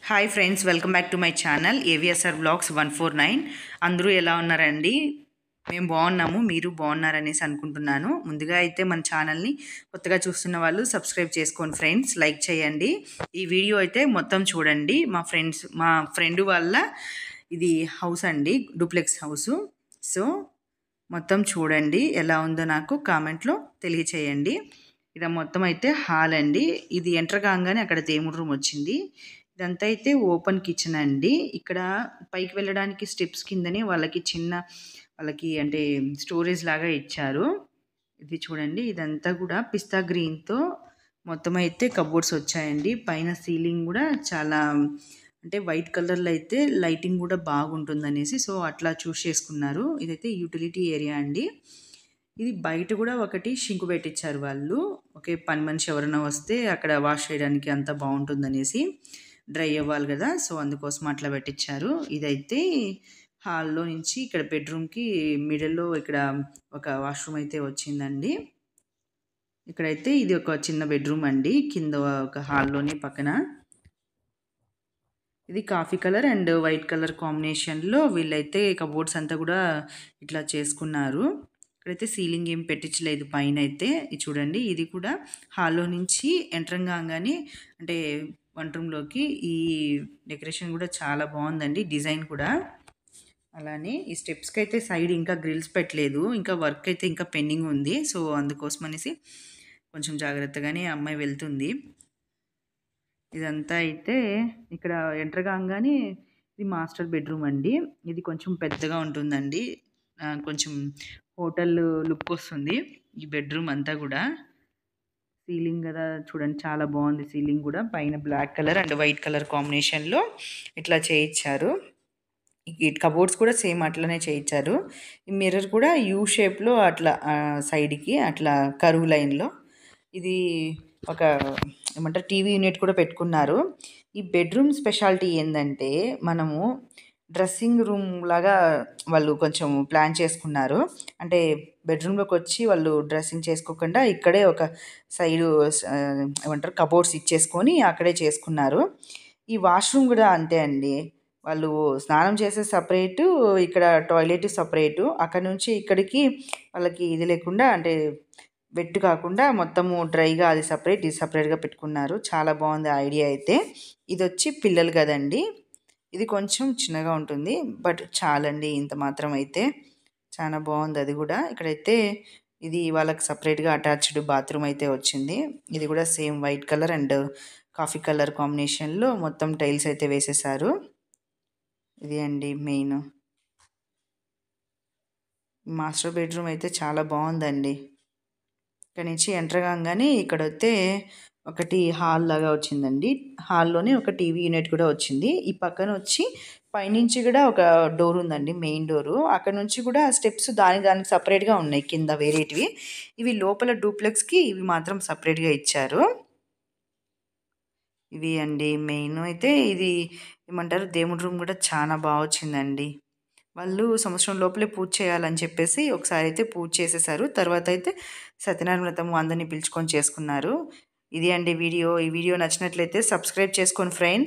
Hi friends, welcome back to my channel AVSR blogs 149. అందరూ ఎలా ఉన్నారండి? మేము బాగున్నాము, మీరు బాగున్నారనేసి అనుకుంటున్నాను. ముందుగా అయితే మన ఛానల్ని కొత్తగా చూస్తున్న వాళ్ళు సబ్స్క్రైబ్ చేసుకోండి ఫ్రెండ్స్, లైక్ చేయండి. ఈ వీడియో అయితే మొత్తం చూడండి. మా ఫ్రెండ్ వాళ్ళ ఇది హౌస్ అండి, డూప్లెక్స్ హౌసు. సో మొత్తం చూడండి, ఎలా ఉందో నాకు కామెంట్లో తెలియచేయండి. ఇది మొత్తం అయితే హాల్ అండి. ఇది ఎంటర్ కాగానే అక్కడ దేవుడి రూమ్ వచ్చింది. ఇదంతా అయితే ఓపెన్ కిచెన్ అండి. ఇక్కడ పైకి వెళ్ళడానికి స్టెప్స్ కిందనే వాళ్ళకి అంటే స్టోరేజ్ లాగా ఇచ్చారు. ఇది చూడండి, ఇదంతా కూడా పిస్తా గ్రీన్తో మొత్తం అయితే కబోర్డ్స్ వచ్చాయండి. పైన సీలింగ్ కూడా చాలా అంటే వైట్ కలర్లో అయితే లైటింగ్ కూడా బాగుంటుంది అనేసి సో అట్లా చూస్ చేసుకున్నారు. ఇదైతే యూటిలిటీ ఏరియా అండి. ఇది బయట కూడా ఒకటి షింకు పెట్టించారు వాళ్ళు. ఓకే, పని మనిషి ఎవరైనా వస్తే అక్కడ వాష్ చేయడానికి అంతా బాగుంటుందనేసి, డ్రై అవ్వాలి కదా, సో అందుకోసం అట్లా పెట్టించారు. ఇదైతే హాల్లో నుంచి ఇక్కడ బెడ్రూమ్కి మిడిల్లో ఇక్కడ ఒక వాష్రూమ్ అయితే వచ్చిందండి. ఇక్కడైతే ఇది ఒక చిన్న బెడ్రూమ్ అండి, కింద ఒక హాల్లోని పక్కన. ఇది coffee colour and white colour కాంబినేషన్లో వీళ్ళైతే కబోర్డ్స్ అంతా కూడా ఇట్లా చేసుకున్నారు. ఇక్కడైతే సీలింగ్ ఏం పెట్టించలేదు పైన అయితే. ఇది చూడండి, ఇది కూడా హాల్లో నుంచి ఎంటర్ కాగానే అంటే వంట రూమ్లోకి ఈ డెకరేషన్ కూడా చాలా బాగుందండి, డిజైన్ కూడా. అలానే ఈ స్టెప్స్కి అయితే సైడ్ ఇంకా గ్రిల్స్ పెట్టలేదు, ఇంకా వర్క్ అయితే ఇంకా పెండింగ్ ఉంది. సో అందుకోసం అనేసి కొంచెం జాగ్రత్తగానే అమ్మాయి వెళ్తుంది. ఇదంతా అయితే ఇక్కడ ఎంటర్ కాగానే ఇది మాస్టర్ బెడ్రూమ్ అండి. ఇది కొంచెం పెద్దగా ఉంటుందండి, కొంచెం హోటల్ లుక్ వస్తుంది ఈ బెడ్రూమ్ అంతా కూడా. సీలింగ్ కదా చూడండి, చాలా బాగుంది. సీలింగ్ కూడా పైన black colour and white colour కాంబినేషన్లో ఇట్లా చేయించారు. ఈ కబోర్డ్స్ కూడా సేమ్ అట్లనే చేయించారు. ఈ మిర్రర్ కూడా యూ షేప్లో అట్లా సైడ్కి అట్లా కరువు లైన్లో ఇది ఒక ఏమంటారు టీవీ యూనిట్ కూడా పెట్టుకున్నారు. ఈ బెడ్రూమ్ స్పెషాలిటీ ఏంటంటే, మనము డ్రెస్సింగ్ రూమ్ లాగా వాళ్ళు కొంచెం ప్లాన్ చేసుకున్నారు. అంటే బెడ్రూమ్లోకి వచ్చి వాళ్ళు డ్రెస్సింగ్ చేసుకోకుండా ఇక్కడే ఒక సైడు ఏమంటారు కబోర్డ్స్ ఇచ్చేసుకొని అక్కడే చేసుకున్నారు. ఈ వాష్రూమ్ కూడా అంతే అండి. వాళ్ళు స్నానం చేసే సపరేటు, ఇక్కడ టాయిలెట్ సపరేటు, అక్కడ నుంచి ఇక్కడికి వాళ్ళకి ఇది లేకుండా అంటే వెట్ కాకుండా మొత్తము డ్రైగా అది సపరేట్ ఇది సపరేట్గా పెట్టుకున్నారు. చాలా బాగుంది ఐడియా అయితే. ఇది వచ్చి పిల్లలు కదండి, ఇది కొంచెం చిన్నగా ఉంటుంది, బట్ చాలండి ఇంత మాత్రం అయితే. చాలా బాగుంది అది కూడా. ఇక్కడైతే ఇది వాళ్ళకి సపరేట్గా అటాచ్డ్ బాత్రూమ్ అయితే వచ్చింది. ఇది కూడా same white colour and coffee colour కాంబినేషన్లో మొత్తం టైల్స్ అయితే వేసేసారు. ఇది అండి మెయిన్ మాస్టర్ బెడ్రూమ్ అయితే చాలా బాగుందండి. ఇక్కడ నుంచి ఎంటర్ కాగానే ఇక్కడైతే ఒకటి హాల్ లాగా వచ్చిందండి. హాల్లోనే ఒక టీవీ యూనిట్ కూడా వచ్చింది. ఈ పక్కన వచ్చి పైనుంచి కూడా ఒక డోర్ ఉందండి, మెయిన్ డోరు. అక్కడ నుంచి కూడా స్టెప్స్ దానికి సపరేట్గా ఉన్నాయి కింద వేరేటివి. ఇవి లోపల డూప్లెక్స్కి ఇవి మాత్రం సపరేట్గా ఇచ్చారు. ఇవి అండి మెయిన్ అయితే. ఇది ఏమంటారు దేవుడి రూమ్ కూడా చాలా బాగా వచ్చిందండి. వాళ్ళు సంవత్సరం లోపలే పూజ చేయాలని చెప్పేసి ఒకసారి అయితే పూజ చేసేసారు. తర్వాత అయితే సత్యనారాయణ వ్రతము అందరినీ పిలుచుకొని చేసుకున్నారు. ఇది అండి వీడియో. ఈ వీడియో నచ్చినట్లయితే సబ్స్క్రైబ్ చేసుకోండి ఫ్రెండ్స్.